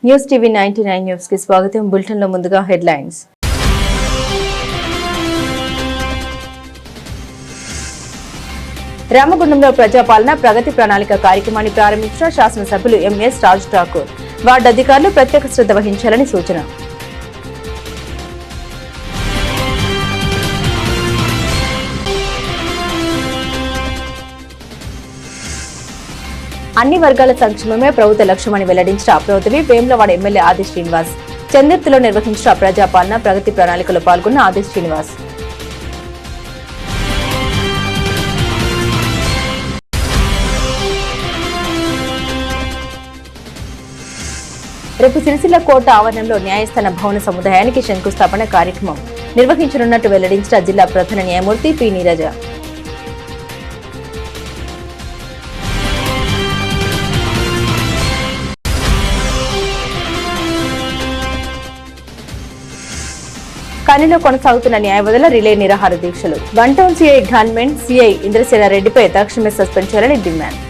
News TV 99 news కి స్వాగతం. Bulletin లో ముందుగా హెడ్లైన్స్. రామగుండంలో ప్రజాపాలన ప్రగతి ప్రణాళిక కార్యక్రమాన్ని ప్రారంభించిన శాసనసభ్యులు ఎంఎస్ రాజ్ ఠాకూర్. వార్డు అధికారులు ప్రత్యేక శ్రద్ధ వహించాలని సూచన. అన్ని వర్గాల సంక్షేమమే ప్రభుత్వ లక్ష్యమని వెల్లడించిన ప్రభుత్వవి వేములవాడ ఎమ్మెల్యే ఆది శ్రీనివాస్. చంద్రతిలో నిర్వహించిన ప్రజాపాలన ప్రగతి ప్రణాళికలో పాల్గొన్న ఆది శ్రీనివాస్. రేపు సిరిసిల్ల కోట ఆవరణంలో న్యాయస్థాన భవన సముదాయానికి శంకుస్థాపన కార్యక్రమం నిర్వహించనున్నట్టు వెల్లడించిన జిల్లా ప్రధాన న్యాయమూర్తి పి నీరజ. కనిలో కొనసాగుతున్న న్యాయవాదుల రిలే నిరాహార దీక్షలు. One town CI government CI Indrasena రెడ్డిపై తక్షణమే సస్పెండ్ చేయాలని డిమాండ్.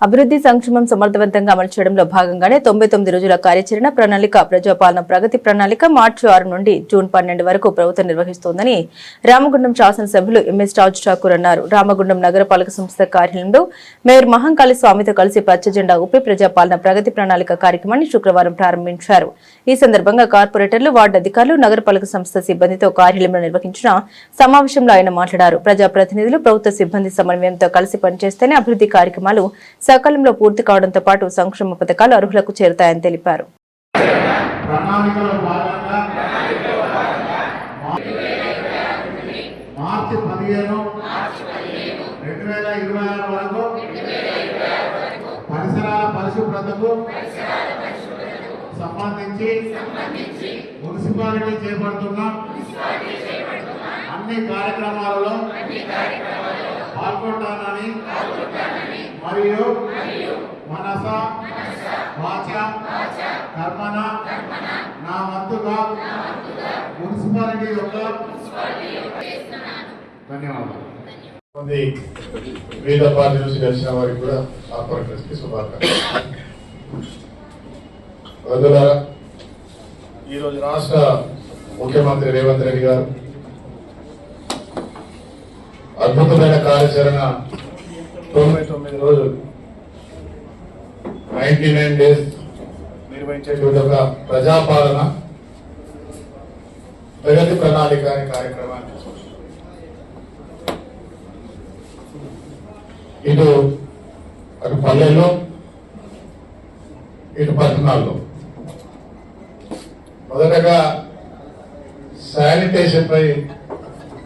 అభివృద్ధి సంక్షేమం సమర్థవంతంగా అమలు చేయడంలో భాగంగానే 99 రోజుల కార్యాచరణ ప్రణాళిక ప్రజాపాలన ప్రగతి ప్రణాళిక మార్చి 6 నుండి జూన్ 12 వరకు ప్రభుత్వం నిర్వహిస్తోందని రామగుండం శాసనసభ్యులు ఎంఎస్ రాజ్ ఠాకూర్ అన్నారు. రామగుండం నగరపాలక సంస్థ కార్యాలయంలో మేయర్ మహంకాళి స్వామితో కలిసి పచ్చ జెండా ఊపి ప్రజాపాలన ప్రగతి ప్రణాళిక కార్యక్రమాన్ని శుక్రవారం ప్రారంభించారు. ఈ సందర్భంగా కార్పొరేటర్లు, వార్డు అధికారులు, నగరపాలక సంస్థ సిబ్బందితో కార్యాలయంలో నిర్వహించిన సమావేశంలో ఆయన మాట్లాడారు. ప్రజాప్రతినిధులు, ప్రభుత్వ సిబ్బంది సమన్వయంతో కలిసి పనిచేస్తేనే అభివృద్ధి కార్యక్రమాలు సకాలంలో పూర్తి కావడంతో పాటు సంక్షేమ పథకాలు అర్హులకు చేరుతాయని తెలిపారు. సంబంధించి మున్సిపాలిటీ చేపడుతున్న అన్ని కార్యక్రమాలలో పాల్గొంటానని మరియు మనస వాచ కర్మన నా వంతుగా మున్సిపాలిటీ యొక్క ధన్యవాదాలు. వివిధ పార్టీ నుంచి కలిసిన వారికి కూడా కార్పొరేటర్స్కి శుభాకాంక్షలు. ఈరోజు రాష్ట్ర ముఖ్యమంత్రి రేవంత్ రెడ్డి గారు అద్భుతమైన కార్యాచరణ 99 రోజులు 99 డేస్ నిర్వహించేటువంటి ఒక ప్రజాపాలన ప్రగతి ప్రణాళిక అనే కార్యక్రమాన్ని ఇటు అటు పల్లెల్లో ఇటు పట్టణాల్లో మొదటగా శానిటేషన్ పై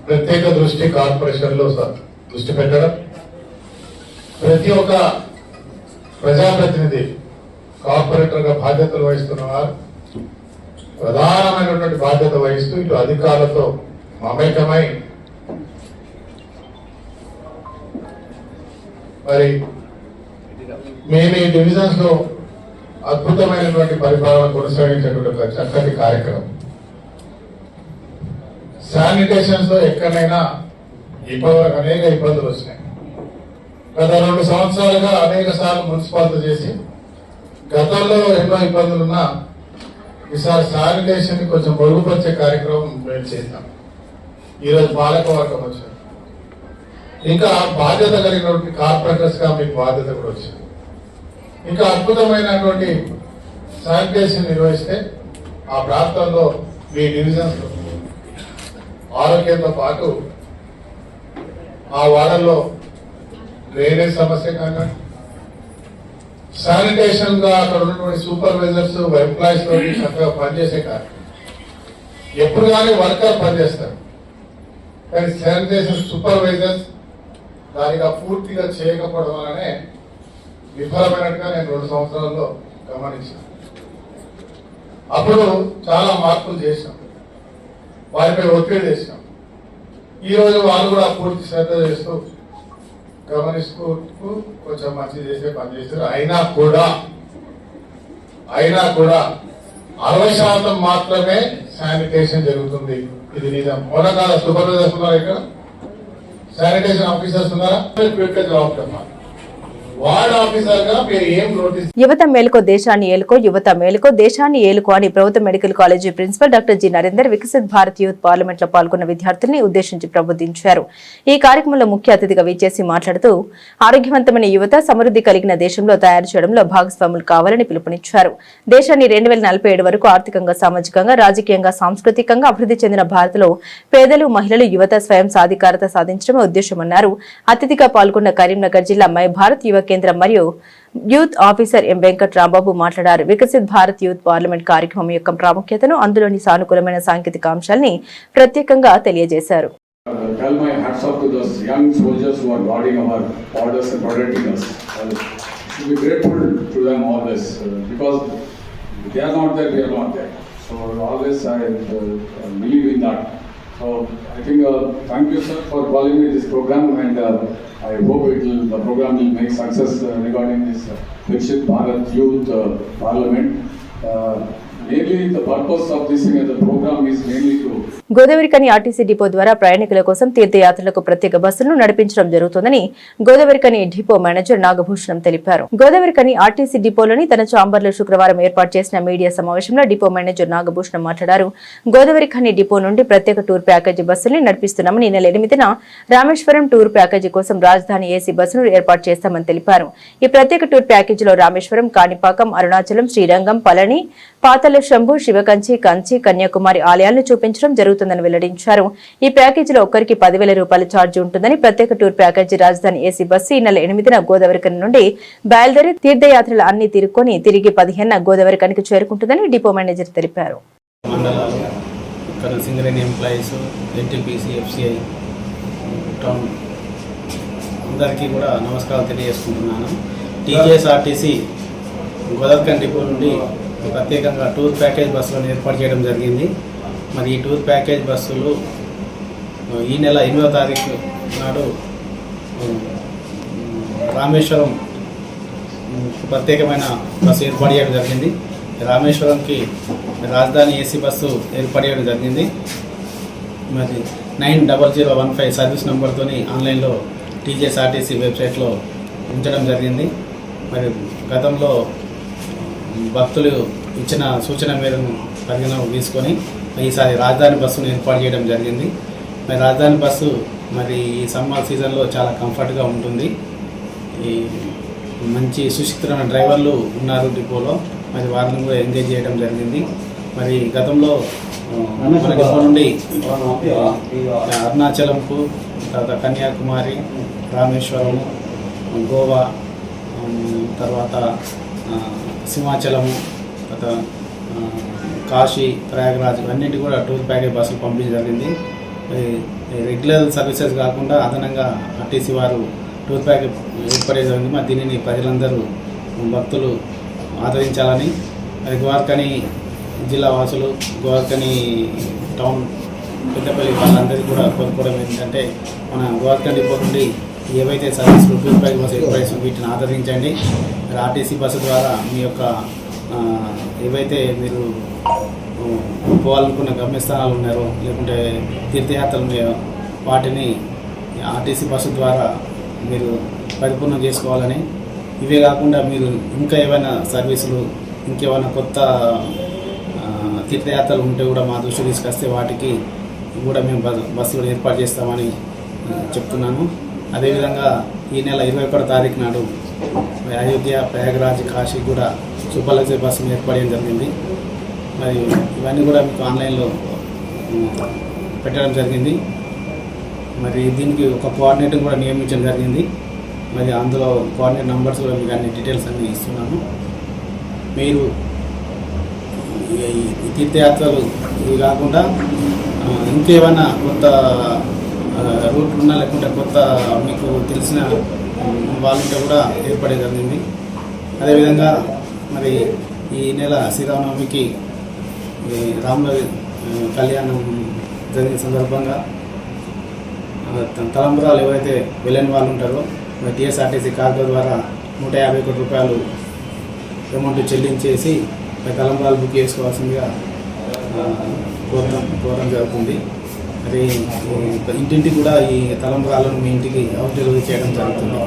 ప్రత్యేక దృష్టి కార్పొరేషన్లో దృష్టి పెట్టడం, ప్రతి ఒక్క ప్రజాప్రతినిధి కార్పొరేటర్ గా బాధ్యతలు వహిస్తున్న వారు ప్రధానమైనటువంటి బాధ్యత వహిస్తూ ఇటు అధికారులతో మమేకమై మరి మేము ఈ డివిజన్స్ లో అద్భుతమైనటువంటి పరిపాలన కొనసాగించేటువంటి ఒక చక్కటి కార్యక్రమం. శానిటేషన్స్ లో ఎక్కడైనా ఇప్పటివరకు అనేక ఇబ్బందులు వచ్చినాయి. గత 2 సంవత్సరాలుగా అనేక సార్లు మున్సిపాలిటీ చేసి గతంలో ఎన్నో ఇబ్బందులున్నా ఈసారి శానిటేషన్ కొంచెం మెరుగుపరిచే కార్యక్రమం మేము చేద్దాం. ఈరోజు పాలకవర్గం వచ్చారు, ఇంకా బాధ్యత కలిగినటువంటి కార్పొరేటర్స్ గా మీకు బాధ్యత కూడా వచ్చింది. ఇంకా అద్భుతమైనటువంటి శానిటేషన్ నిర్వహిస్తే ఆ ప్రాంతంలో మీ డివిజన్స్ ఆరోగ్యంతో పాటు ఆ వార్డుల్లో డ్రైనేజ్ సమస్య కానీ శానిటేషన్ గా అక్కడ ఉన్నటువంటి సూపర్వైజర్స్ ఎంప్లాయీస్ తోటి చక్కగా పనిచేసే కాదు. ఎప్పుడు కానీ వర్కర్ పనిచేస్తారు, కానీ శానిటేషన్ సూపర్వైజర్స్ దానిగా పూర్తిగా చేయకపోవడం వల్లనే విఫలమైనట్టుగా నేను 2 సంవత్సరాల్లో గమనించాను. అప్పుడు చాలా మార్పులు చేశాం, వారిపై ఒత్తిడి చేశాం. ఈ రోజు వాళ్ళు కూడా పూర్తి శ్రద్ధ చేస్తూ గమనిస్తూ కొంచెం మంచి చేసే పని చేశారు. అయినా కూడా 60% మాత్రమే శానిటేషన్ జరుగుతుంది. ఇది నిజం. మొన్న కాదు సూపర్వైజర్స్ ఉన్నారు ఇక్కడ, శానిటేషన్ ఆఫీసర్స్ ఉన్నారా? క్విక్ గా జవాబు చెప్పాలి. వార్డ్ ఆఫీసర్ గా మీరు ఏం నోటీస్? యువత మేలుకో దేశాన్ని ఏలుకో, యువత మేలుకో దేశాన్ని ఏలుకో అని ప్రభుత్వ medical college principal doctor G Narender Viksit Bharat youth parliament లో పాల్గొన్న విద్యార్థుల్ని ఉద్దేశించి ప్రబోధించారు. ఈ కార్యక్రమంలో ముఖ్య అతిథిగా విచ్చేసి మాట్లాడుతూ ఆరోగ్యవంతమైన యువత సమృద్ధి కలిగిన దేశంలో తయారు చేయడంలో భాగస్వాములు కావాలని పిలుపునిచ్చారు. దేశాన్ని 2047 వరకు ఆర్థికంగా, సామాజికంగా, రాజకీయంగా, సాంస్కృతికంగా అభివృద్ధి చెందిన భారత్ లో పేదలు, మహిళలు, యువత స్వయం సాధికారత సాధించడమే ఉద్దేశమన్నారు. అతిథిగా పాల్గొన్న కరీంనగర్ జిల్లా మై భారత్ యువ కేంద్రం మరియు youth officer M Venkat Rambabu మాట్లాడారు. వికసిత్ భారత్ యూత్ పార్లమెంట్ కార్యక్రమం యొక్క ప్రాముఖ్యతను, అందులోని సానుకూలమైన సాంకేతిక అంశాల్ని ప్రత్యేకంగా తెలియజేశారు. Tell my hats off to those young soldiers who are guarding our borders and protecting us. Should be grateful to them always because they are not there, we are not there. So always I believe in that. So I think thank you sir for calling me this program, and I hope the program will make success regarding this Viksit Bharat Youth Parliament. Mainly the purpose of this the program is mainly to Godavarikhani RTC depot ద్వారా ప్రయాణికుల కోసం తీర్థయాత్రలకు ప్రత్యేక బస్సులను నడిపించడం జరుగుతుందని Godavarikhani depot manager Nagabhushanam తెలిపారు. Godavarikhani RTC డిపోలోని తన చాంబర్లో శుక్రవారం ఏర్పాటు చేసిన మీడియా సమావేశంలో డిపో మేనేజర్ నాగభూషణం మాట్లాడారు. గోదావరికని డిపో నుండి ప్రత్యేక టూర్ ప్యాకేజీ బస్సుల్ని నడిపిస్తున్నామని, ఈ నెల 8న రామేశ్వరం టూర్ ప్యాకేజీ కోసం రాజధాని ఏసీ బస్సును ఏర్పాటు చేస్తామని తెలిపారు. ఈ ప్రత్యేక టూర్ ప్యాకేజీలో రామేశ్వరం, కాణిపాకం, అరుణాచలం, శ్రీరంగం, పళని, పాతల శంభు, శివకంచి, కంచి, కన్యాకుమారి ఆలయాలను చూపించడం జరుగుతుందని వెల్లడించారు. ఈ ప్యాకేజీలో ఒక్కరికి 10,000 రూపాయల ఛార్జీ ఉంటుందని, ప్రత్యేక టూర్ ప్యాకేజీ రాజధాని ఏసీ బస్సు ఈ నెల 8న గోదావరికని నుండి బయలుదేరి తీర్థయాత్రలు అన్ని తిరుక్కొని తిరిగి 15న గోదావరికనికి చేరుకుంటుందని డిపో మేనేజర్ తెలిపారు. అందరికీ కూడా నమస్కారాలు తెలియజేసుకుంటున్నాను. టీజీఎస్ఆర్టీసీ గోదావరికని డిపో నుండి ప్రత్యేకంగా టూర్ ప్యాకేజ్ బస్సులను ఏర్పాటు చేయడం జరిగింది. మరి ఈ టూర్ ప్యాకేజ్ బస్సులు ఈ నెల 8వ తారీఖు నాడు రామేశ్వరం ప్రత్యేకమైన బస్సు ఏర్పాటు చేయడం జరిగింది. రామేశ్వరంకి రాజధాని ఏసీ బస్సు ఏర్పాటు చేయడం జరిగింది. మరి 90015 సర్వీస్ నెంబర్తో ఆన్లైన్లో టీజీఎస్ఆర్టీసీ వెబ్సైట్లో ఉంచడం జరిగింది. మరి గతంలో భక్తులు ఇచ్చిన సూచన మేరకు పరిగణన తీసుకొని ఈసారి రాజధాని బస్సును ఏర్పాటు చేయడం జరిగింది. మరి రాజధాని బస్సు మరి ఈ సమ్మర్ సీజన్లో చాలా కంఫర్ట్గా ఉంటుంది. ఈ మంచి సుశిక్షితమైన డ్రైవర్లు ఉన్నారు డిపోలో, మరి వారిని కూడా ఎంగేజ్ చేయడం జరిగింది. మరి గతంలో మన డిపో నుండి అరుణాచలంకు, తర్వాత కన్యాకుమారి, రామేశ్వరము, గోవా, తర్వాత సింహాచలము, తర్వాత కాశీ, ప్రయాగరాజ్ అన్నింటి కూడా టూర్ ప్యాకేజ్ బస్సులు పంపించడం జరిగింది. రెగ్యులర్ సర్వీసెస్ కాకుండా అదనంగా ఆర్టీసీ వారు టూర్ ప్యాకేజ్ ఏర్పడే జరిగింది. మరి దీనిని ప్రజలందరూ భక్తులు ఆదరించాలని మరి గోదావరికని జిల్లా వాసులు, గోదావరికని టౌన్, పెద్దపల్లి వాళ్ళందరికీ కూడా కోరుకోవడం ఏంటంటే మన గోదావరికని డిపో నుండి ఏవైతే సర్వీసులు టూర్ ప్యాకేజ్ బస్సు ఏర్పడేసిన వీటిని ఆదరించండి. ఆర్టీసీ బస్సు ద్వారా మీ యొక్క ఏవైతే మీరు పోవాలనుకున్న గమ్యస్థానాలు ఉన్నారో, లేకుంటే తీర్థయాత్రలు ఉన్నాయో వాటిని ఆర్టీసీ బస్సు ద్వారా మీరు పరిపూర్ణం చేసుకోవాలని, ఇవే కాకుండా మీరు ఇంకా ఏమైనా సర్వీసులు, ఇంకేమైనా కొత్త తీర్థయాత్రలు ఉంటే కూడా మా దృష్టి తీసుకొస్తే వాటికి కూడా మేము బస్సులు ఏర్పాటు చేస్తామని చెప్తున్నాను. అదేవిధంగా ఈ నెల 21వ తారీఖు నాడు అయోధ్య, ప్రయాగరాజ్, కాశీ కూడా సూపర్ లగ్జరీ బస్సును ఏర్పడడం జరిగింది. మరి ఇవన్నీ కూడా మీకు ఆన్లైన్లో పెట్టడం జరిగింది. మరి దీనికి ఒక కోఆర్డినేటర్ కూడా నియమించడం జరిగింది. మరి అందులో కోఆర్డినేటర్ నంబర్స్ కూడా మీకు అన్ని డీటెయిల్స్ అన్నీ ఇస్తున్నాను. మీరు ఈ తీర్థయాత్రలు ఇవి కాకుండా ఇంకేమైనా కొత్త రూట్ ఉన్నా, లేకుంటే కొత్త మీకు తెలిసిన వాళ్ళంటే కూడా ఏర్పడే జరిగింది. అదేవిధంగా మరి ఈ నెల శ్రీరామనవమికి రాముల కళ్యాణం జరిగిన సందర్భంగా తలంబరాలు ఎవరైతే వెళ్ళని వాళ్ళు ఉంటారో మరి టీఎస్ఆర్టీసీ కార్డు ద్వారా 150 కోట్ల రూపాయలు అమౌంట్ చెల్లించేసి తలంబరాలు బుక్ చేసుకోవాల్సిందిగా కోరడం జరుగుతుంది. అది ఇంటింటికి కూడా ఈ తలంబ్రాలను మీ ఇంటికి హౌస్ డెలివరీ చేయడం జరుగుతుంది.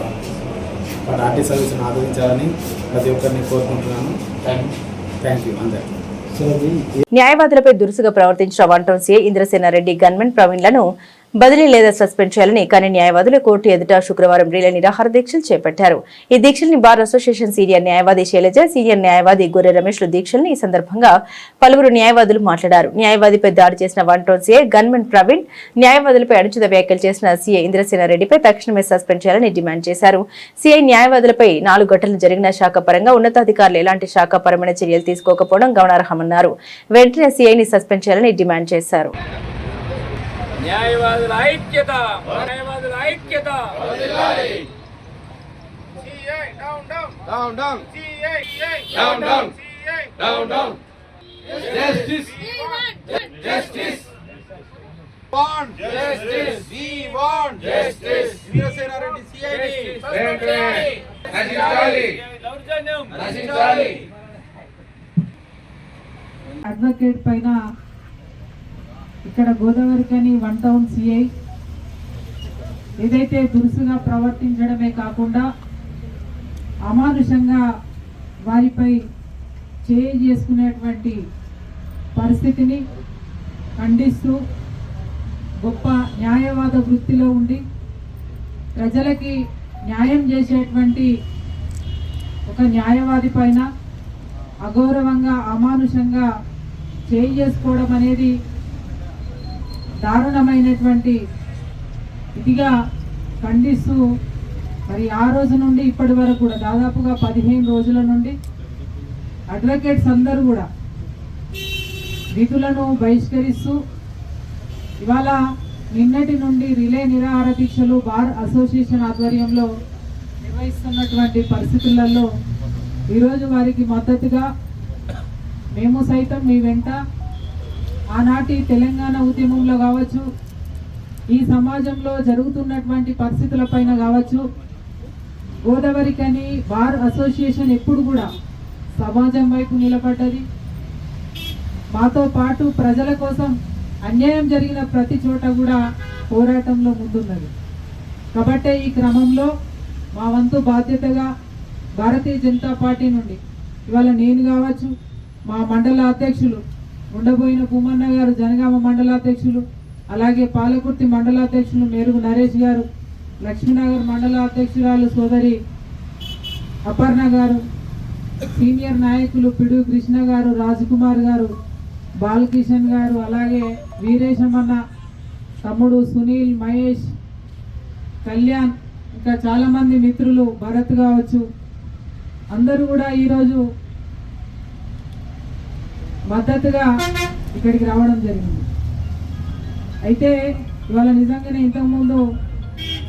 వాటి ఆర్టీ సర్వీస్ని ఆదరించాలని ప్రతి ఒక్కరిని కోరుకుంటున్నాను. థ్యాంక్ యూ అందరికీ. న్యాయవాదులపై దురుసుగా ప్రవర్తించిన వన్ టౌన్ సీఐ ఇంద్రసేనారెడ్డి గన్మెన్ ప్రవీణ్లను బదిలీ లేదా సస్పెండ్ చేయాలని కానీ న్యాయవాదులు కోర్టు ఎదుట శుక్రవారం రిలే నిరాహార దీక్షలు చేపట్టారు. ఈ దీక్షల్ని బార్ అసోసియేషన్ సీనియర్ న్యాయవాది శైలజ, సీనియర్ న్యాయవాది గొర్రె రమేష్లు దీక్షల్ని ఈ సందర్భంగా పలువురు న్యాయవాదులు మాట్లాడారు. న్యాయవాదిపై దాడి చేసిన one town CI gunmen Praveen, న్యాయవాదులపై అనుచిత వ్యాఖ్యలు చేసిన సీఐ ఇంద్రసేనారెడ్డిపై తక్షణమే సస్పెండ్ చేయాలని డిమాండ్ చేశారు. సీఐ న్యాయవాదులపై 4 ఘటనలు జరిగిన శాఖపరంగా ఉన్నతాధికారులు ఎలాంటి శాఖపరమైన చర్యలు తీసుకోకపోవడం గమనార్హమన్నారు. వెంటనే సీఐని సస్పెండ్ చేయాలని డిమాండ్ చేశారు. న్యాయవాదుల ఐక్యత, న్యాయవాదుల ఐక్యత. CI down down down down. CI down down down down. Justice, justice. Want justice. We want justice. Indrasena Reddy CI నశించాలి, నశించాలి. అడ్వకేట్ పైన ఇక్కడ గోదావరికని వన్ టౌన్ సిఐ ఏదైతే దురుసుగా ప్రవర్తించడమే కాకుండా అమానుషంగా వారిపై చేసుకునేటువంటి పరిస్థితిని ఖండిస్తూ గొప్ప న్యాయవాద వృత్తిలో ఉండి ప్రజలకి న్యాయం చేసేటువంటి ఒక న్యాయవాది పైన అగౌరవంగా అమానుషంగా చేసుకోవడం అనేది దారుణమైనటువంటి ఇదిగా ఖండిస్తూ మరి ఆ రోజు నుండి ఇప్పటి వరకు కూడా దాదాపుగా 15 రోజుల నుండి అడ్వకేట్స్ అందరూ కూడా విధులను బహిష్కరిస్తూ ఇవాళ నిన్నటి నుండి రిలే నిరాహార దీక్షలు బార్ అసోసియేషన్ ఆధ్వర్యంలో నిర్వహిస్తున్నటువంటి పరిస్థితులలో ఈరోజు వారికి మద్దతుగా మేము సైతం మీ వెంట ఆనాటి తెలంగాణ ఉద్యమంలో కావచ్చు, ఈ సమాజంలో జరుగుతున్నటువంటి పరిస్థితులపైన కావచ్చు, గోదావరికని బార్ అసోసియేషన్ ఎప్పుడు కూడా సమాజం వైపు నిలబడ్డది. మాతో పాటు ప్రజల కోసం అన్యాయం జరిగిన ప్రతి చోట కూడా పోరాటంలో ముందున్నది. కాబట్టి ఈ క్రమంలో మా వంతు బాధ్యతగా భారతీయ జనతా పార్టీ నుండి ఇవాళ నేను కావచ్చు, మా మండల అధ్యక్షులు ఉండబోయిన భూమన్న గారు జనగామ మండలాధ్యక్షులు, అలాగే పాలకుర్తి మండలాధ్యక్షులు మేరుగు నరేష్ గారు, లక్ష్మీనగర్ మండల అధ్యక్షురాలు సోదరి అపర్ణ గారు, సీనియర్ నాయకులు పిడు కృష్ణ గారు, రాజ్కుమార్ గారు, బాలకిషన్ గారు, అలాగే వీరేశమన్న తమ్ముడు సునీల్, మహేష్, కళ్యాణ్, ఇంకా చాలామంది మిత్రులు భరత్ కావచ్చు, అందరూ కూడా ఈరోజు మద్దతుగా ఇక్కడికి రావడం జరిగింది. అయితే ఇవాళ నిజంగానే ఇంతకుముందు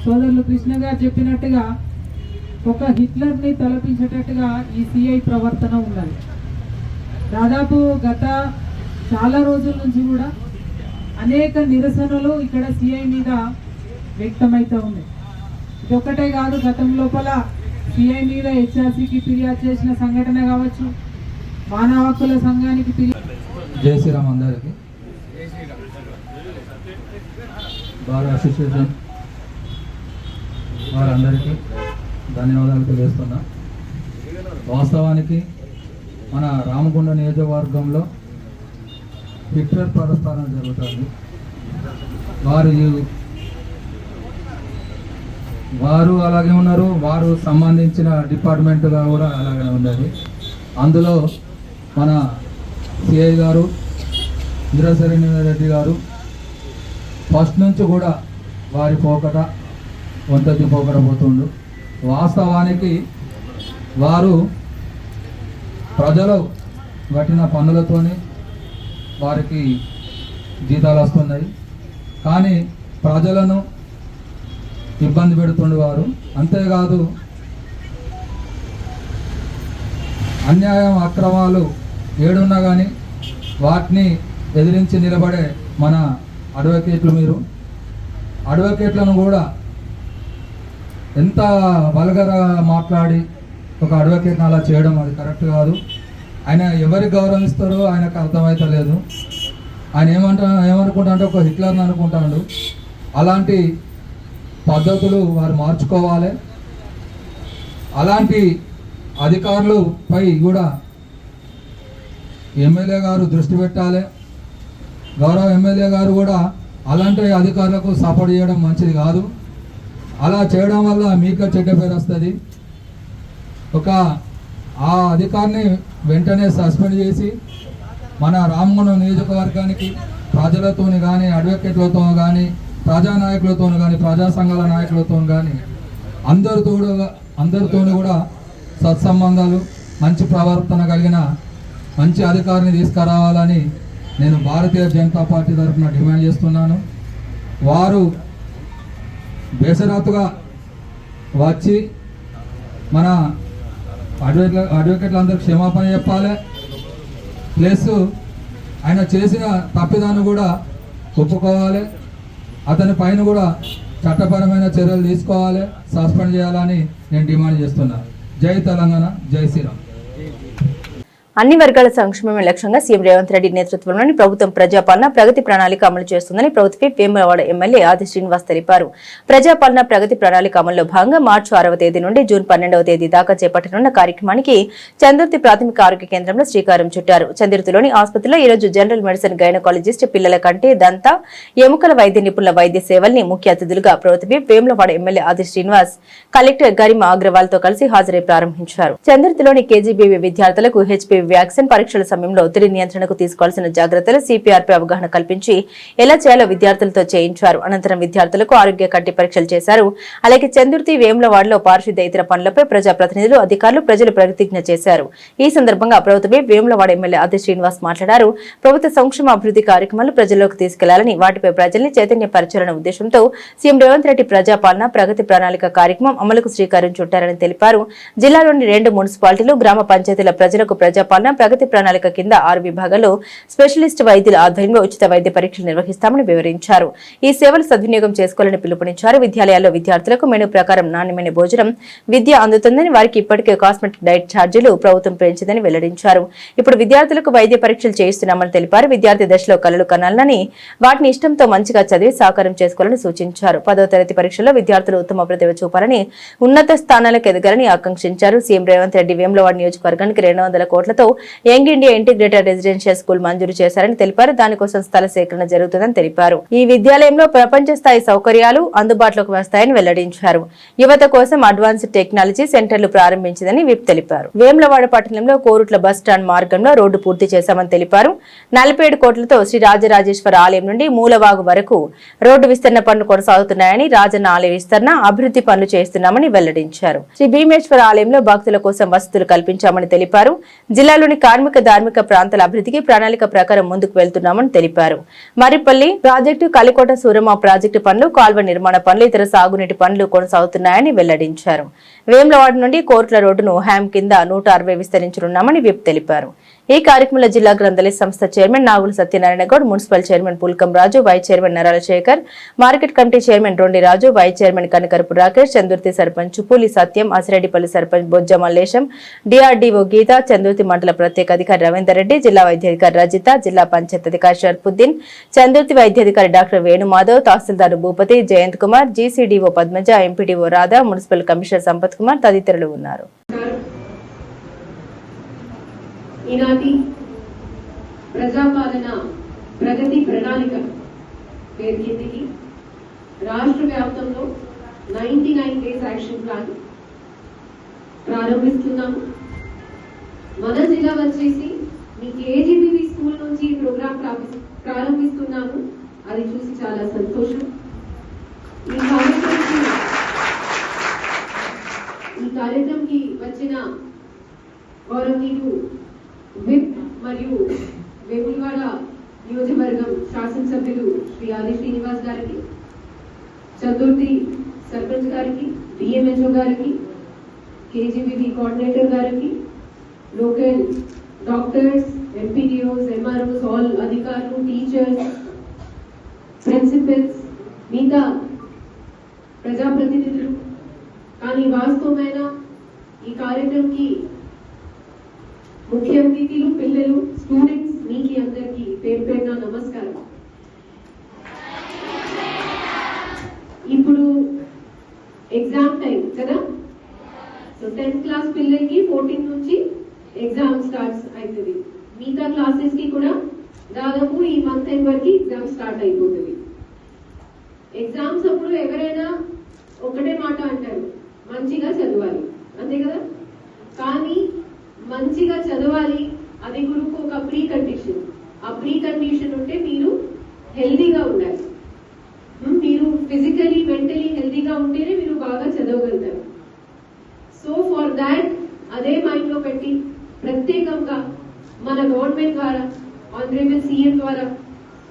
సోదరులు కృష్ణ గారు చెప్పినట్టుగా ఒక హిట్లర్ని తలపించేటట్టుగా ఈ సిఐ ప్రవర్తన ఉన్నది. దాదాపు గత చాలా రోజుల నుంచి కూడా అనేక నిరసనలు ఇక్కడ సిఐ మీద వ్యక్తమవుతూ ఉన్నాయి. ఇది ఒక్కటే కాదు, గతం లోపల సిఐ మీద హెచ్ఆర్సీకి ఫిర్యాదు చేసిన సంఘటన కావచ్చు, మానవ హక్కుల సంఘానికి జై శ్రీరామ్ అందరికీ. బార్ అసోసియేషన్ వారందరికీ ధన్యవాదాలు తెలియజేస్తున్నా. వాస్తవానికి మన రామగుండ నియోజకవర్గంలో హిట్లర్ ప్రస్థానం జరుగుతుంది. వారు అలాగే ఉన్నారు, వారు సంబంధించిన డిపార్ట్మెంట్గా కూడా అలాగే ఉన్నది. అందులో మన సిఐ గారు ఇంద్రసేనారెడ్డి గారు ఫస్ట్ నుంచి కూడా వారి పోకట వంతెత్తి పోకట పోతుండు. వాస్తవానికి వారు ప్రజలు కట్టిన పన్నులతోనే వారికి జీతాలు వస్తున్నాయి, కానీ ప్రజలను ఇబ్బంది పెడుతుండే వారు. అంతేకాదు అన్యాయం అక్రమాలు ఏడున్నా కానీ వాటిని ఎదిరించి నిలబడే మన అడ్వకేట్లు, మీరు అడ్వకేట్లను కూడా ఎంత వల్గర్గా మాట్లాడి ఒక అడ్వకేట్ని అలా చేయడం అది కరెక్ట్ కాదు. ఆయన ఎవరికి గౌరవిస్తారో ఆయనకు అర్థమవుతలేదు. ఆయన ఏమనుకుంటా అంటే ఒక హిట్లర్ని అనుకుంటాడు. అలాంటి పద్ధతులు వారు మార్చుకోవాలి. అలాంటి అధికారులపై కూడా ఎమ్మెల్యే గారు దృష్టి పెట్టాలి. గౌరవ ఎమ్మెల్యే గారు కూడా అలాంటి అధికారులకు సపోర్ట్ చేయడం మంచిది కాదు. అలా చేయడం వల్ల మీకు చెడ్డ పేరు వస్తుంది. ఆ అధికారిని వెంటనే సస్పెండ్ చేసి మన రామగుండం నియోజకవర్గానికి ప్రజలతోని కానీ, అడ్వకేట్లతో కానీ, ప్రజానాయకులతో కానీ, ప్రజా సంఘాల నాయకులతో కానీ అందరితోనూ కూడా సత్సంబంధాలు, మంచి ప్రవర్తన కలిగిన మంచి అధికారిని తీసుకురావాలని నేను భారతీయ జనతా పార్టీ తరఫున డిమాండ్ చేస్తున్నాను. వారు బేసరాతుగా వచ్చి మన అడ్వకేట్లందరూ క్షమాపణ చెప్పాలి. ప్లస్ ఆయన చేసిన తప్పిదాన్ని కూడా ఒప్పుకోవాలి. అతని పైన కూడా చట్టపరమైన చర్యలు తీసుకోవాలి, సస్పెండ్ చేయాలని నేను డిమాండ్ చేస్తున్నాను. జై తెలంగాణ, జై శ్రీరామ్. అన్ని వర్గాల సంక్షేమమే లక్ష్యంగా సీఎం రేవంత్ రెడ్డి నేతృత్వంలోని ప్రభుత్వం ప్రజాపాలన ప్రగతి ప్రణాళిక అమలు చేస్తుందని ప్రభుత్వ వేములవాడ ఎమ్మెల్యే ఆది శ్రీనివాస్ తెలిపారు. ప్రజాపాలన ప్రగతి ప్రణాళిక అమల్లో భాగంగా మార్చి 6వ తేదీ నుండి జూన్ 12వ తేదీ దాకా చేపట్టనున్న కార్యక్రమానికి చందుర్తి ప్రాథమిక ఆరోగ్య కేంద్రంలో శ్రీకారం చుట్టారు. చందుర్తిలోని ఆసుపత్రిలో ఈ రోజు జనరల్ మెడిసిన్, గైనకాలజిస్ట్, పిల్లల కంటి, దంత, ఎముకల వైద్య నిపుణుల వైద్య సేవల్ని ముఖ్య అతిథులుగా ప్రభుత్వ వేములవాడ ఎమ్మెల్యే ఆది శ్రీనివాస్ కలెక్టర్ గరిమా అగ్రవాల్ తో కలిసి హాజరై ప్రారంభించారు. చందుర్తిలోని కేజీబీవీ విద్యార్థులకు హెచ్పీవీ వ్యాక్సిన్ పరీక్షల సమయంలో ఒత్తిడి నియంత్రణకు తీసుకోవాల్సిన జాగ్రత్తలు, సిపిఆర్పై అవగాహన కల్పించి ఎలా చేయాలో విద్యార్థులతో చేయించారు. అనంతరం విద్యార్థులకు ఆరోగ్య కంటి పరీక్షలు చేశారు. అలాగే చందుర్తి, వేములవాడలో పారిశుద్ధ్య ఇతర పనులపై ప్రజాప్రతినిధులు, అధికారులు, ప్రజలు ప్రతిజ్ఞ చేశారు. ఈ సందర్భంగా ప్రభుత్వ వేములవాడ ఎమ్మెల్యే ఆది శ్రీనివాస్ మాట్లాడారు. ప్రభుత్వ సంక్షేమ అభివృద్ధి కార్యక్రమాలు ప్రజల్లోకి తీసుకెళ్లాలని, వాటిపై ప్రజల్ని చైతన్యపరచాలనే ఉద్దేశంతో సీఎం రేవంత్ రెడ్డి ప్రజాపాలన ప్రగతి ప్రణాళిక కార్యక్రమం అమలుకు శ్రీకారం చుట్టారని తెలిపారు. జిల్లాలోని 2 మున్సిపాలిటీలు, గ్రామ పంచాయతీల ప్రజలకు ప్రజాపాలన ప్రగతి ప్రణాళిక కింద 6 విభాగాల్లో స్పెషలిస్ట్ వైద్యుల ఆధ్వర్యంలో ఉచిత వైద్య పరీక్షలు నిర్వహిస్తామని వివరించారు. ఈ సేవలు సద్వినియోగం చేసుకోవాలని పిలుపునిచ్చారు. విద్యాలయాల్లో విద్యార్థులకు మెనూ ప్రకారం నాణ్యమైన భోజనం, విద్య అందుతుందని, వారికి ఇప్పటికే కాస్మెటిక్ డైట్ ఛార్జీలు ప్రభుత్వం పెంచిందని వెల్లడించారు. ఇప్పుడు విద్యార్థులకు వైద్య పరీక్షలు చేయిస్తున్నామని తెలిపారు. విద్యార్థి దశలో కలలు కనాలని, వాటిని ఇష్టంతో మంచిగా చదివి సాకారం చేసుకోవాలని సూచించారు. 10వ తరగతి పరీక్షల్లో విద్యార్థులు ఉత్తమ ప్రతిభ చూపాలని, ఉన్నత స్థానాలకు ఎదగాలని ఆకాంక్షించారు. సీఎం రేవంత్ రెడ్డి వేములవాడ నియోజకవర్గానికి 200 కోట్లతో young India integrated residential school మంజూరు చేశారని తెలిపారు. దానికోసం స్థల సేకరణ జరుగుతుందని తెలిపారు. ఈ విద్యాలయంలో ప్రపంచ స్థాయి సౌకర్యాలు అందుబాటులోకి వస్తాయని వెల్లడించారు. యువత కోసం అడ్వాన్స్డ్ టెక్నాలజీ సెంటర్లు ప్రారంభించిందని విప్ తెలిపారు. వేములవాడ పట్టణంలో కోరుట్ల బస్ స్టాండ్ మార్గంలో రోడ్డు పూర్తి చేశామని తెలిపారు. 47 కోట్లతో శ్రీ రాజరాజేశ్వర ఆలయం నుండి మూలవాగు వరకు రోడ్డు విస్తరణ పనులు కొనసాగుతున్నాయని, రాజన్న ఆలయ విస్తరణ, అభివృద్ధి పనులు చేస్తున్నామని వెల్లడించారు. శ్రీ భీమేశ్వర ఆలయంలో భక్తుల కోసం వసతులు కల్పించామని తెలిపారు. జిల్లాలోని కార్మిక, ధార్మిక ప్రాంతాల అభివృద్ధికి ప్రణాళిక ప్రకారం ముందుకు వెళ్తున్నామని తెలిపారు. మరిపల్లి ప్రాజెక్టు, కలికోట సూరమ ప్రాజెక్టు పనులు, కాల్వ నిర్మాణ పనులు, ఇతర సాగునీటి పనులు కొనసాగుతున్నాయని వెల్లడించారు. వేములవాడ నుండి కోర్టుల రోడ్డును హ్యామ్ కింద 160 విస్తరించనున్నామని విప్ తెలిపారు. ఈ కార్యక్రమంలో జిల్లా గ్రంథాలయ సంస్థ chairman Nagula Satyanarayana Goud, municipal chairman Pulkam Raju, vice chairman Narala Shekar, market committee chairman Rondi Raju, vice chairman Kanakarapu Rakesh, Chandurthi sarpanch Puli Satyam, Asireddipalli sarpanch Bojja Mallesham, DRDO Geetha, Chandurthi మండల ప్రత్యేక అధికారి రవీందర్ రెడ్డి, జిల్లా వైద్యాధికారి రజిత, జిల్లా పంచాయత్ అధికారి షర్ఫుద్దీన్, చందుర్తి వైద్యాధికారి doctor Venumadhav, tahsildar Bhupathi, Jayanth Kumar, GCDO Padmaja, MPDO Radha, municipal commissioner Sampath Kumar తదితరులు ఉన్నారు. ఈనాటి ప్రజాపాలన ప్రగతి ప్రణాళిక పేరు కిందికి రాష్ట్ర వ్యాప్తంలో 99 డేస్ యాక్షన్ ప్లాన్ ప్రారంభిస్తున్నాము. మన జిల్లా వచ్చేసి మీ కేజీబీవీ స్కూల్ నుంచి ఈ ప్రోగ్రాం ప్రారంభిస్తున్నాము. అది చూసి చాలా సంతోషం. ఈ కార్యక్రమంకి వచ్చిన గౌరవనీయులు విప్ మరియు వేములవాడ నియోజకవర్గం శాసనసభ్యులు శ్రీ ఆది శ్రీనివాస్ గారికి, చందుర్తి సర్పంచ్ గారికి, డిఎంహెచ్ఓ గారికి, కేజీబీవీ కోఆర్డినేటర్ గారికి, local doctors, MPDOs, MROs, all అధికారులు, టీచర్స్, ప్రిన్సిపల్స్, మిగతా ప్రజాప్రతినిధులు, కానీ వాస్తవమైన ఈ కార్యక్రమంకి ముఖ్య అతిథులు, పిల్లలు, స్టూడెంట్స్ మీకు అందరికీ పేరు పేరున నమస్కారం. ఇప్పుడు ఎగ్జామ్ టైం కదా, సో 10th క్లాస్ పిల్లలకి 14 నుంచి ఎగ్జామ్ స్టార్ట్స్ అవుతుంది. మిగతా క్లాసెస్ కి కూడా దాదాపు ఈ మంత్ ఎండ్ వరకు ఎగ్జామ్ స్టార్ట్ అయిపోతుంది. ఎగ్జామ్స్ అప్పుడు ఎవరైనా ఒకటే మాట అంటారు, మంచిగా చదవాలి, అంతే కదా. కానీ మంచిగా చదవాలి అది గురుకు ఒక ప్రీ కండిషన్. ఆ ప్రీ కండిషన్ ఉంటే మీరు హెల్దీగా ఉండాలి. మీరు ఫిజికలీ మెంటలీ హెల్దీగా ఉంటేనే మీరు బాగా చదవగలుగుతారు. సో ఫర్ దాట్ అదే మైండ్ లో పెట్టి ప్రత్యేకంగా మన గవర్నమెంట్ ద్వారా, ఆనరబుల్ సీఎం ద్వారా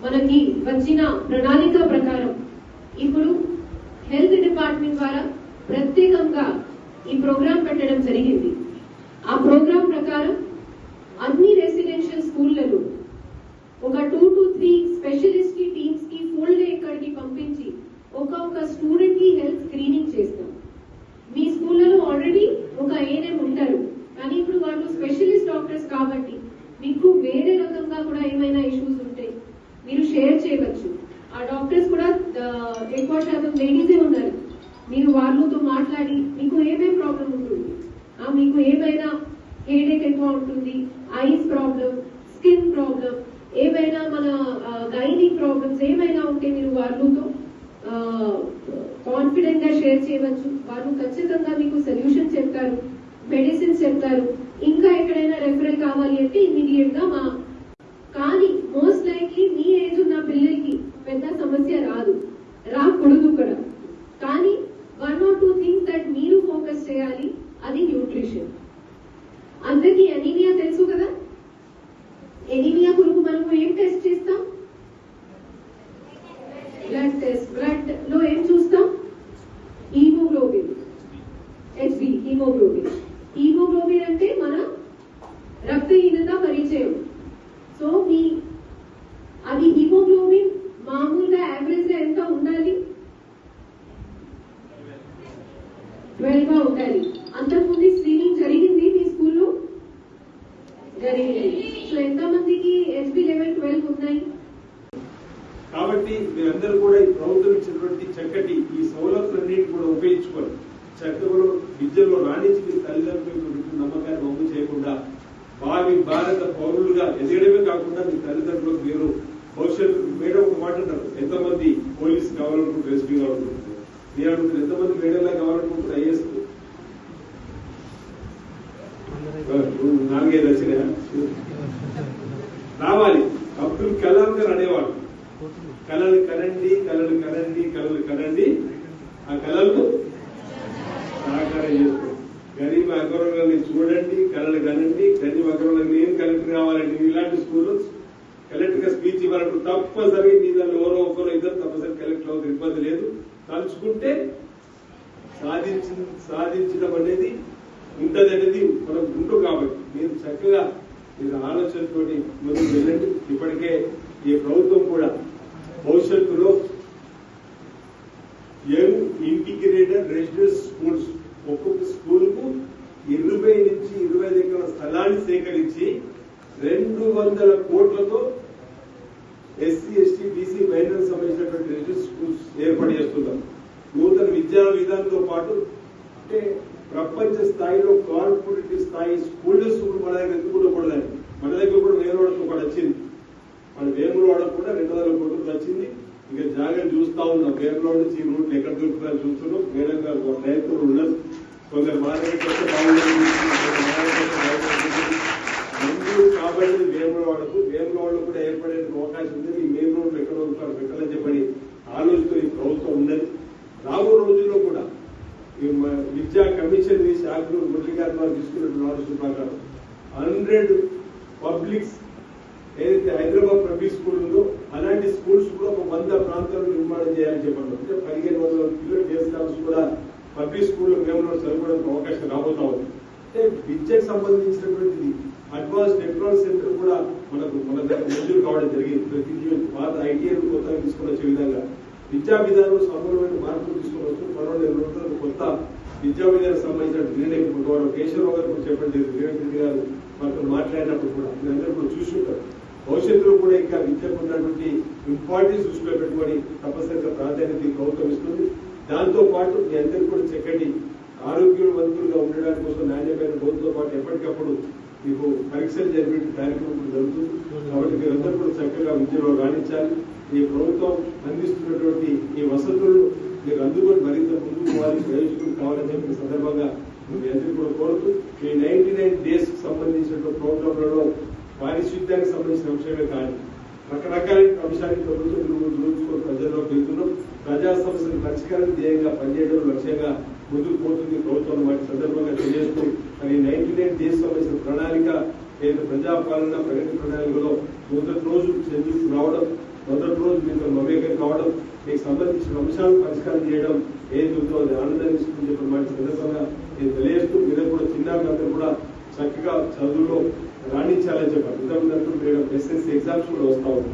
మనకి వచ్చిన ప్రణాళిక ప్రకారం ఇప్పుడు హెల్త్ డిపార్ట్మెంట్ ద్వారా ప్రత్యేకంగా ఈ ప్రోగ్రాం పెట్టడం జరిగింది. ఆ ప్రోగ్రాం ప్రకారం అన్ని రెసిడెన్షియల్ స్కూళ్లలో ఒక 2 to 3 స్పెషలిస్ట్ కి టీమ్స్ కి ఫుల్ డే ఇక్కడికి పంపించి ఒక్కొక్క స్టూడెంట్ కి హెల్త్ స్క్రీనింగ్ చేస్తాం. మీ స్కూళ్ళలో ఆల్రెడీ ఒక ఏఎన్ఎం ఉంటారు, కానీ ఇప్పుడు వాళ్ళు స్పెషలిస్ట్ డాక్టర్స్ కాబట్టి మీకు వేరే రకంగా కూడా ఏమైనా ఇష్యూస్ ఉంటే మీరు షేర్ చేయవచ్చు. ఆ డాక్టర్స్ కూడా ఎక్కువ శాతం లేడీసే ఉన్నారు. మీరు వాళ్ళతో మాట్లాడి మీకు ఏమేమి ప్రాబ్లం ఉంటుంది, మీకు ఏమైనా హెడేక్ ఎక్కువ ఉంటుంది, ఐస్ ప్రాబ్లం, స్కిన్ ప్రాబ్లం, ఏమైనా మన గైనిక్ ప్రాబ్లమ్స్ ఏమైనా ఉంటే మీరు వాళ్ళతో కాన్ఫిడెంట్ గా షేర్ చేయవచ్చు. వాళ్ళు ఖచ్చితంగా మీకు సొల్యూషన్ చెప్తారు, మెడిసిన్స్ చెప్తారు. ఇంకా ఎక్కడైనా రెఫరల్ కావాలి అంటే ఇమీడియట్ గా కానీ మోస్ట్ లైక్లీ మీ ఏజ్ ఉన్న పిల్లలకి పెద్ద సమస్య రాకూడదు కూడా. కానీ 1 or 2 థింగ్స్ దట్ మీరు ఫోకస్ చేయాలి, అది న్యూట్రిషన్. అందరికీ ఎనీమియా తెలుసు కదా. ఎనీమియా కొరకు మనము ఏం టెస్ట్ చేస్తాం? Blood test. బ్లడ్ లో ఏం చూస్తాం? Haemoglobin, HB, haemoglobin. హీమోగ్లోబిన్ అంటే మన రక్తహీనత పరిచయం. సో అది హీమోగ్లోబిన్ మామూలుగా యావరేజ్ గా ఎంత ఉండాలి? 12 గా ఉండాలి. అంతకుముందు స్క్రీనింగ్ జరిగింది మీ స్కూల్లో? జరిగింది. సో ఎంత మందికి హెచ్బి లెవెల్ 12 ఉన్నాయి? కాబట్టి మీరందరూ కూడా ఈ ప్రభుత్వం ఇచ్చినటువంటి చక్కటి ఈ సౌలభ్యాలన్నింటినీ కూడా ఉపయోగించుకోవాలి. చక్కగా విద్యలో రాణించి మీ తల్లిదండ్రులకు నమ్మకాన్ని వమ్ము చేయకుండా భారత పౌరులుగా ఎదగడమే కాకుండా మీ తల్లిదండ్రులకు మీరు భవిష్యత్తు మేడం ఒక మాట అంటారు, ఎంతమంది పోలీసు కావాలనుకుంటారు, ఎస్పీ కావాలనుకుంటున్నారు, నేను అనుకుంటారు ఎంతమంది మేడంలా కావాలనుకుంటున్నారు, ఐఏఎస్ 4-5 వచ్చినా రావాలి. అబ్దుల్ కలాం గారు అనేవాడు, కళలు కనండి, కళలు కనండి, కళలు కనండి, ఆ కళలు సాకారం చేసుకోండి. గరీబ్ అగ్రవర్గాన్ని చూడండి, కళలు కనండి, గరీబ్ అగ్రవర్గాన్ని నేను కలెక్టర్ కావాలండి. ఇలాంటి స్కూల్లో కలెక్టర్ గా స్పీచ్ ఇవ్వాలంటే తప్పనిసరిగా మీ దాన్ని ఎవరో ఒకరో ఇద్దరు తప్పనిసరి కలెక్టర్ అవుతారు, ఇబ్బంది లేదు. తలుచుకుంటే సాధించడం అనేది ఉంటది అనేది మనకు ఉంటుంది. కాబట్టి మీరు చక్కగా మీరు ఆలోచనతోటి ముందుకు వెళ్ళండి. ఇప్పటికే ఈ ప్రభుత్వం కూడా భవిష్యత్తులో యంగ్ ఇంటిగ్రేటెడ్ రెసిడెన్స్ స్కూల్స్, ఒక్కొక్క స్కూల్ కు 20 నుంచి 25 ఎకరాల స్థలాన్ని సేకరించి 200 కోట్లతో ఎస్సీ, ఎస్టీ, బీసీ మైనారిటీ సంబంధించినటువంటి రెసిడెన్స్ స్కూల్స్ ఏర్పాటు చేస్తున్నారు. నూతన విద్యా విధానంతో పాటు అంటే ప్రపంచ స్థాయిలో కార్పొరేటివ్ స్థాయి స్కూల్స్ మన దగ్గర ఎందుకు ఉండకూడదండి. మన దగ్గర కూడా వేములవాడకు ఒకటి వచ్చింది, మన వేములవాడకు కూడా 200 కోట్లు వచ్చింది. ఇక జాగ్రత్త చూస్తా ఉన్నాం, వేములవాడ నుంచి ఈ రూట్లు ఎక్కడ దొరుకుతారని చూస్తున్నాం. మేడం గారు రైతులు ఉన్నారు, కొందరు మార్కెట్ వస్తే బాగుంటుంది కాబట్టి వేములవాడకు కూడా ఏర్పడే అవకాశం ఉంది. ఈ మెయిన్ రోడ్లు ఎక్కడ దొరుకుతారు పెట్టాలని చెప్పని ఆలోచనతో ఈ ప్రభుత్వం ఉన్నది. రాబో రోజుల్లో కూడా విద్యా కమిషన్ వేసి ఆగ్రహం మురళి గారి వారు తీసుకున్నటువంటి ఆలోచన ప్రకారం 100 పబ్లిక్స్ ఏదైతే హైదరాబాద్ పబ్లిక్ స్కూల్ ఉందో అలాంటి స్కూల్స్ కూడా ఒక 100 ప్రాంతాల్లో నిర్మాణం చేయాలని చెప్పండి. అంటే 1500 పిల్లలు చేసిన కూడా పబ్లిక్ స్కూల్లో మేము చదువుకోవడానికి అవకాశం రాబోతా ఉంది. అంటే విద్యకు సంబంధించినటువంటిది అడ్వాన్స్ టెక్నాలజీ సెంటర్ కూడా మన దగ్గర మంజూరు కావడం జరిగింది. ప్రతి పాత ఐటీఐ కొత్తగా తీసుకుని వచ్చే విధంగా విద్యా విధానంలో సమూలమైన మార్పులు తీసుకుని వస్తూ 12 రోజులకు కొత్త విద్యా విధానం సంబంధించిన నిర్ణయం గౌరవ కేశవరావు గారు కూడా చెప్పండి. రేవంత్ రెడ్డి గారు మనతో మాట్లాడినప్పుడు కూడా మీరందరూ కూడా చూసి ఉంటారు. భవిష్యత్తులో కూడా ఇంకా విద్యకు ఉన్నటువంటి ఇంపార్టెన్స్ దృష్టిలో పెట్టుకొని తప్పనిసరిగా ప్రాధాన్యత ఈ ప్రభుత్వం ఇస్తుంది. దాంతో పాటు మీ అందరికీ కూడా చక్కటి ఆరోగ్యవంతులుగా ఉండడానికి కోసం నాణ్యమైన బోధనతో పాటు ఎప్పటికప్పుడు మీకు పరీక్షలు జరిపే కార్యక్రమం జరుగుతుంది. కాబట్టి మీరందరూ కూడా చక్కగా విద్యలో రాణించాలి. ఈ ప్రభుత్వం అందిస్తున్నటువంటి ఈ వసతులు మీరు అందుకొని మరింత ముందుకు పోవాలి, ప్రయోజకులు కావాలని చెప్పిన సందర్భంగా మీ అందరికీ కూడా కోరుతూ ఈ 99 days సంబంధించినటువంటి ప్రోగ్రాంలలో పారిశుద్ధ్యానికి సంబంధించిన అంశమే కానీ రకరకాల అంశాన్ని ప్రభుత్వం రోజుకొని ప్రజల్లోకి వెళ్తున్నాం. ప్రజా సమస్యల పరిష్కారం ధ్యేయంగా పనిచేయడం లక్ష్యంగా ముందుకు పోతుంది ప్రభుత్వం. వాటి సందర్భంగా తెలియజేస్తూ మరి 99 days సంబంధించిన ప్రణాళిక ఏదైతే ప్రజాపాలన ప్రగతి ప్రణాళికలో మొదటి రోజు చెందుకు రావడం, మొదటి రోజు మీతో మమేకం కావడం, మీకు సంబంధించిన అంశాలను పరిష్కారం చేయడం ఏది ఉందో అది ఆనందాన్ని ఇస్తుందని చెప్పిన మాట సందర్భంగా నేను తెలియజేస్తూ మీరు కూడా చిన్నారులందరూ కూడా చక్కగా చదువులో రాణించాలని చెప్పారు. ఇంతకుముందు ఎస్ఎస్సీ ఎగ్జామ్స్ కూడా వస్తా ఉంది.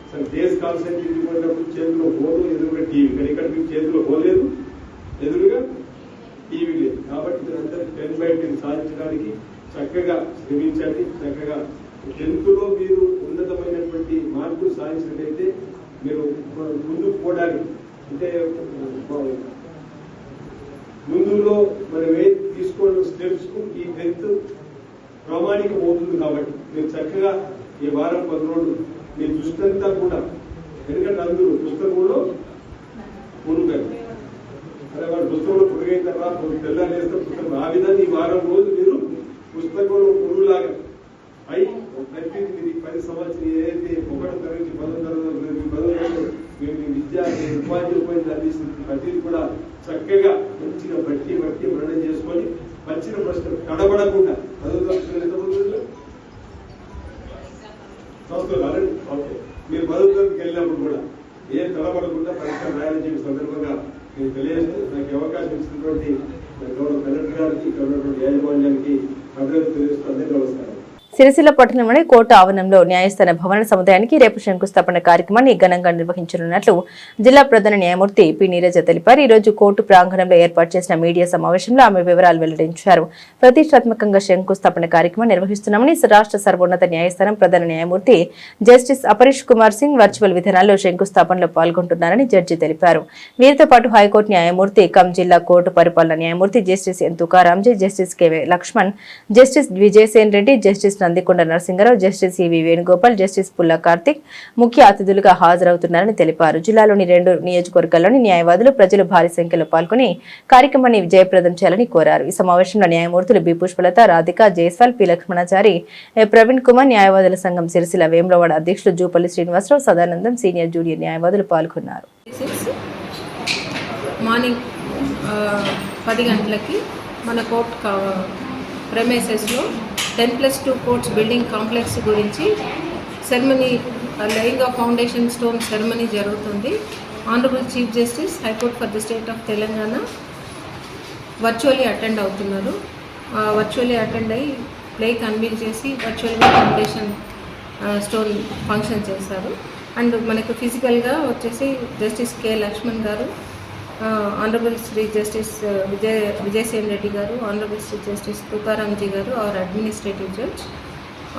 సరే డేస్ కాన్సెంట్రేట్ పోయినప్పుడు చేతిలో ఫోను, ఎదురుగా టీవీ. కానీ ఇక్కడ మీకు చేతిలో పోలేదు, ఎదురుగా టీవీ లేదు. కాబట్టి మీరందరూ 10/10 సాధించడానికి చక్కగా శ్రమించండి. చక్కగా 10th లో మీరు ఉన్నతమైనటువంటి మార్కులు సాధించినట్లయితే మీరు ముందుకు పోవడానికి అంటే ముందులో మనం ఏది తీసుకోవడం స్టెప్స్ కు ఈ 10th ప్రామాణికం అవుతుంది. కాబట్టి మీరు చక్కగా ఈ వారం 10 రోజులు మీ దృష్టి అంతా కూడా, ఎందుకంటే అందరూ పుస్తకంలో పురుగలు అదే వాడు పుస్తకంలో పురుగైన తర్వాత తెల్లని వేస్తే పుస్తకం ఆ విధంగా ఈ వారం రోజు మీరు పుస్తకంలో పురుగులాగా అయి ప్రతి 10 సంవత్సరం ఏదైతే 1వ తరగతి 10వ తరగతి మీ విద్య ఉపాధి అందిస్తుంది ప్రతిదీ కూడా చక్కగా మంచిగా బట్టి వర్ణన చేసుకొని వచ్చిన ప్రశ్నలు తడబడకుండా సంవత్సరాలు ఓకే మీరు 10వ తరగతికి వెళ్ళినప్పుడు కూడా ఏం తడబడకుండా పరీక్షలు రాయాలని చెప్పే సందర్భంగా నేను తెలియజేస్తూ నాకు అవకాశం ఇచ్చినటువంటి గౌరవ కలెక్టర్ గారికి ఇక్కడ ఉన్నటువంటి యాజమాన్యానికి అభివృద్ధి తెలియజేస్తూ అందరికీ నమస్కారం. సిరిసిల్ల పట్టణంలోని కోర్టు ఆవరణంలో న్యాయస్థాన భవన సముదాయానికి రేపు శంకుస్థాపన కార్యక్రమాన్ని ఘనంగా నిర్వహించనున్నట్లు జిల్లా ప్రధాన న్యాయమూర్తి పి నీరజ తెలిపారు. ఈ రోజు కోర్టు ప్రాంగణంలో ఏర్పాటు చేసిన మీడియా సమావేశంలో ఆమె వివరాలు వెల్లడించారు. ప్రతిష్టాత్మకంగా శంకుస్థాపన కార్యక్రమం నిర్వహిస్తున్నామని రాష్ట్ర సర్వోన్నత న్యాయస్థానం ప్రధాన న్యాయమూర్తి జస్టిస్ అపరీష్ కుమార్ సింగ్ వర్చువల్ విధానాల్లో శంకుస్థాపనలో పాల్గొంటున్నారని జడ్జి తెలిపారు. వీరితో పాటు హైకోర్టు న్యాయమూర్తి కమ్ జిల్లా కోర్టు పరిపాలన న్యాయమూర్తి justice N Tukaramji, justice K Laxman, justice Vijaysen Reddy, justice Nandikonda Narasingarao, justice CV Venugopal, justice Pulla Karthik ముఖ్య అతిథులుగా హాజరవుతున్నారని తెలిపారు. జిల్లాలోని 2 నియోజకవర్గాల్లోని న్యాయవాదులు ప్రజలు భారీ సంఖ్యలో పాల్గొని కార్యక్రమాన్ని విజయప్రదం చేయాలని కోరారు. ఈ సమావేశంలో న్యాయమూర్తులు బి పుష్పలత, రాధిక, జైస్వాల్, పి లక్ష్మణాచారి, ప్రవీణ్ కుమార్, న్యాయవాదుల సంఘం సిరిసిల్ల వేములవాడ అధ్యక్షులు జూపల్లి శ్రీనివాసరావు, సదానందం, సీనియర్ జూనియర్ న్యాయవాదులు పాల్గొన్నారు. మార్నింగ్ 10 గంటలకి మన కోర్ట్ ప్రెమైసెస్లో 10+2 కోర్ట్స్ బిల్డింగ్ కాంప్లెక్స్ గురించి ceremony, laying of foundation stone ceremony జరుగుతుంది. Honourable chief justice high court for the state of Telangana virtually attend అవుతున్నారు. వర్చువల్లీ అటెండ్ అయ్యి ప్లేక్ అన్వీల్ చేసి వర్చువల్గా ఫౌండేషన్ స్టోన్ ఫంక్షన్ చేశారు. అండ్ మనకు ఫిజికల్గా వచ్చేసి justice K Laxman garu, honourable Shri justice Vijaysen Reddy garu, honourable Shri justice Tukaramji garu our administrative judge,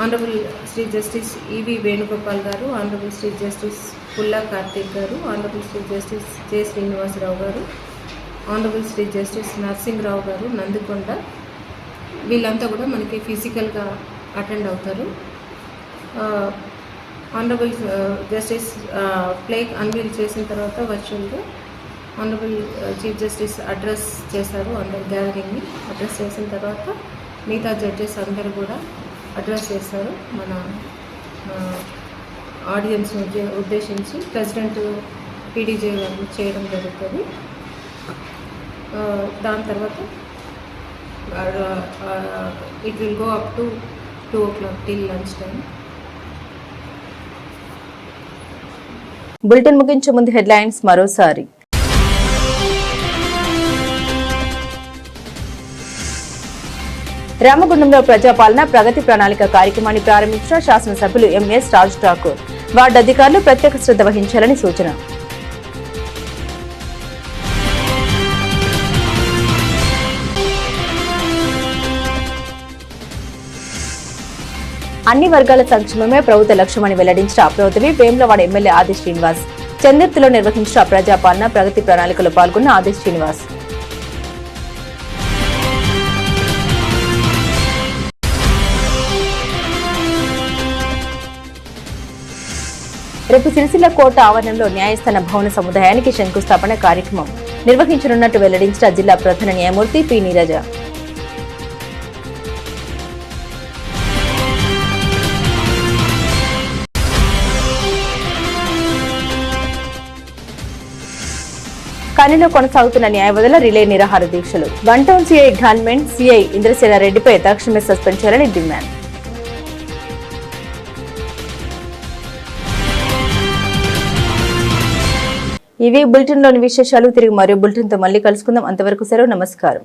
honourable Shri justice EV Venugopal garu, honourable Shri justice Pulla Karthik garu, honourable Shri justice J Srinivasarao garu, honourable Shri justice Narasimharao గారు, నందికొండ, వీళ్ళంతా కూడా మనకి ఫిజికల్గా అటెండ్ అవుతారు. ఆనరబుల్ జస్టిస్ ప్లేక్ అన్వీల్ చేసిన తర్వాత వర్చువల్గా ఆనరబుల్ చీఫ్ జస్టిస్ అడ్రస్ చేశారు. అందరు గ్యాదరింగ్ని అడ్రస్ చేసిన తర్వాత మిగతా జడ్జెస్ అందరూ కూడా అడ్రస్ చేశారు. మన ఆడియన్స్ ఉద్దేశించి ప్రెసిడెంట్ పీడీజే గారు చేయడం జరుగుతుంది. దాని తర్వాత it will go up to 2 o'clock till lunch time. Bulletin ముగించే ముందు హెడ్లైన్స్ మరోసారి. రామగుండంలో ప్రజాపాలన ప్రగతి ప్రణాళిక కార్యక్రమాన్ని ప్రారంభించిన శాసనసభ్యులు ఎంఎస్ రాజ్ ఠాకూర్. వార్డు అధికారులు ప్రత్యేక శ్రద్ధ వహించాలని సూచన. అన్ని వర్గాల సంక్షేమమే ప్రభుత్వ లక్ష్యమని వెల్లడించిన ప్రభుత్వవి వేములవాడ ఎమ్మెల్యే ఆది శ్రీనివాస్. చందుర్తిలో నిర్వహించిన ప్రజాపాలన ప్రగతి ప్రణాళికలో పాల్గొన్న ఆది శ్రీనివాస్. రేపు సిరిసిల్ల కోట ఆవరణంలో న్యాయస్థాన భవన సముదాయానికి శంకుస్థాపన కార్యక్రమం నిర్వహించనున్నట్టు వెల్లడించిన జిల్లా ప్రధాన న్యాయమూర్తి పి. నీరజ. కనిలో కొనసాగుతున్న న్యాయవాదుల రిలే నిరాహార దీక్షలు. One town CI government CI Indrasena రెడ్డిపై తక్షణమే సస్పెండ్ చేయాలని డిమాండ్. ఇవి బులెటిన్లోని విశేషాలు. తిరిగి మరో బులెటిన్తో మళ్ళీ కలుసుకుందాం. అంతవరకు సెలవు. నమస్కారం.